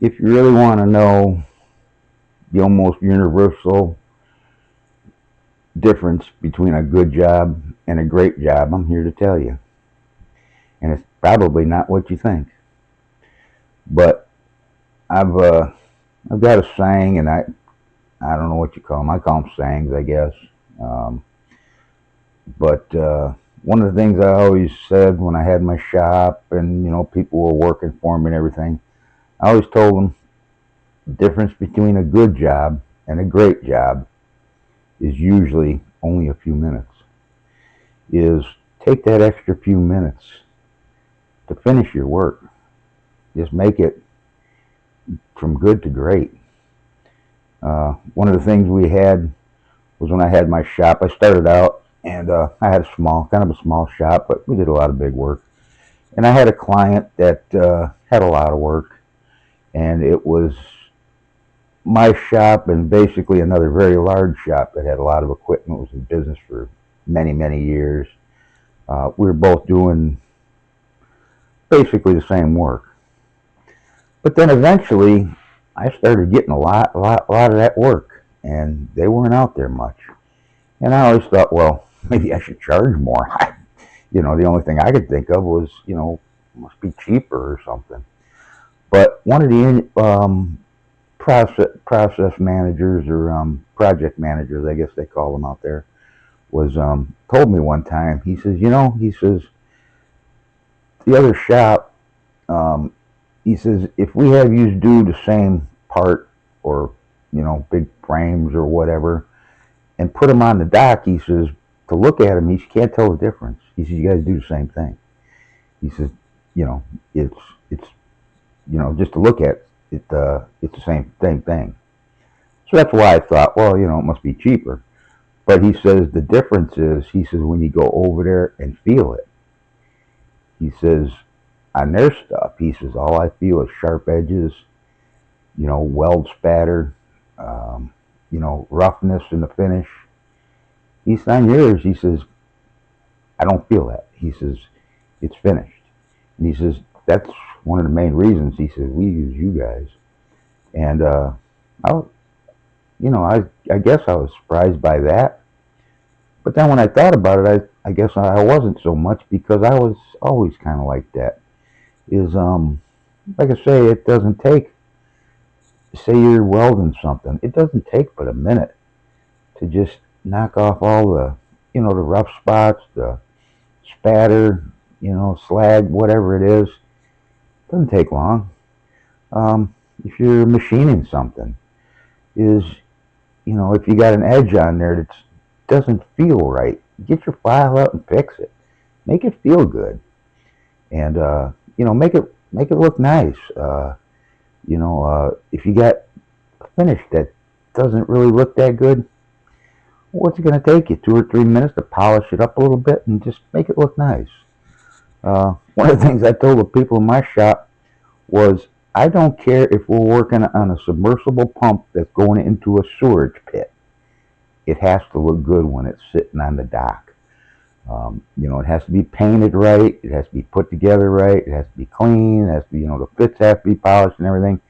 If you really want to know the almost universal difference between a good job and a great job, I'm here to tell you. And it's probably not what you think. But I've uh, I've got a saying, and I don't know what you call them. I call them sayings, I guess. Um, but one of the things I always said when I had my shop, and people were working for me and everything, I always told them the difference between a good job and a great job is usually only a few minutes. Is take that extra few minutes to finish your work. Just make it from good to great. One of the things we had was when I had my shop. I started out and I had kind of a small shop, but we did a lot of big work. And I had a client that had a lot of work, and it was my shop and basically another very large shop that had a lot of equipment, was in business for many, many years. We were both doing basically the same work. But then eventually, I started getting a lot of that work, and they weren't out there much. And I always thought, well, maybe I should charge more. The only thing I could think of was, must be cheaper or something. But one of the process managers or project managers, I guess they call them out there, was told me one time. He says, the other shop, um, he says, if we have you do the same part or big frames or whatever, and put them on the dock, he says, to look at them, he can't tell the difference. He says, you guys do the same thing. He says, you know, it's just to look at it, it's the same thing. So that's why I thought, well, it must be cheaper. But he says the difference is, he says, when you go over there and feel it, he says, on their stuff, he says, all I feel is sharp edges, weld spatter, roughness in the finish. He says, on yours, he says, I don't feel that. He says, it's finished. And he says, that's one of the main reasons, he says, we use you guys. And, I, I guess I was surprised by that. But then when I thought about it, I guess I wasn't so much, because I was always kind of like that. Is, like I say, it doesn't take, say you're welding something, it doesn't take but a minute to just knock off all the rough spots, the spatter, slag, whatever it is. It doesn't take long. If you're machining something, is, if you got an edge on there that doesn't feel right, get your file out and fix it. Make it feel good, and make it look nice. If you got a finish that doesn't really look that good, what's it going to take you? 2 or 3 minutes to polish it up a little bit and just make it look nice. One of the things I told the people in my shop was, I don't care if we're working on a submersible pump that's going into a sewerage pit. It has to look good when it's sitting on the dock. It has to be painted right. It has to be put together right. It has to be clean. It has to be, the fits have to be polished and everything.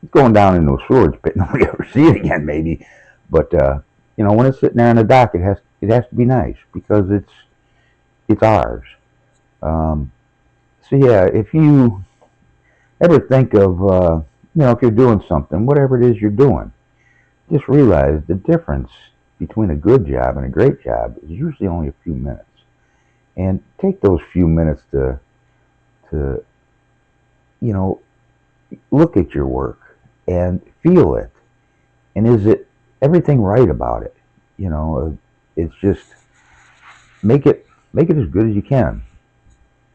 It's going down into a sewerage pit. Nobody ever see it again, maybe. But when it's sitting there on the dock, it has to be nice, because it's ours. Um, so yeah, if you ever think of, if you're doing something, whatever it is you're doing, just realize the difference between a good job and a great job is usually only a few minutes. And take those few minutes to look at your work and feel it. And is it everything right about it? It's just make it as good as you can.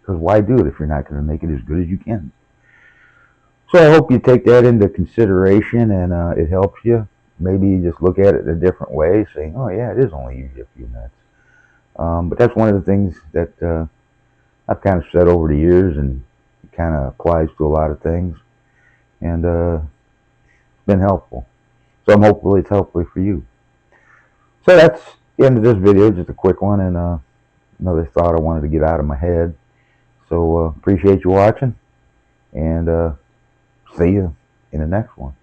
Because why do it if you're not going to make it as good as you can? So I hope you take that into consideration, and it helps you. Maybe you just look at it in a different way, saying, oh yeah, it is only usually a few minutes. But that's one of the things that I've kind of said over the years, and it kind of applies to a lot of things, and it's been helpful. So I'm hopefully it's helpful for you. So that's the end of this video, just a quick one, and another thought I wanted to get out of my head. So appreciate you watching, and see you. in the next one.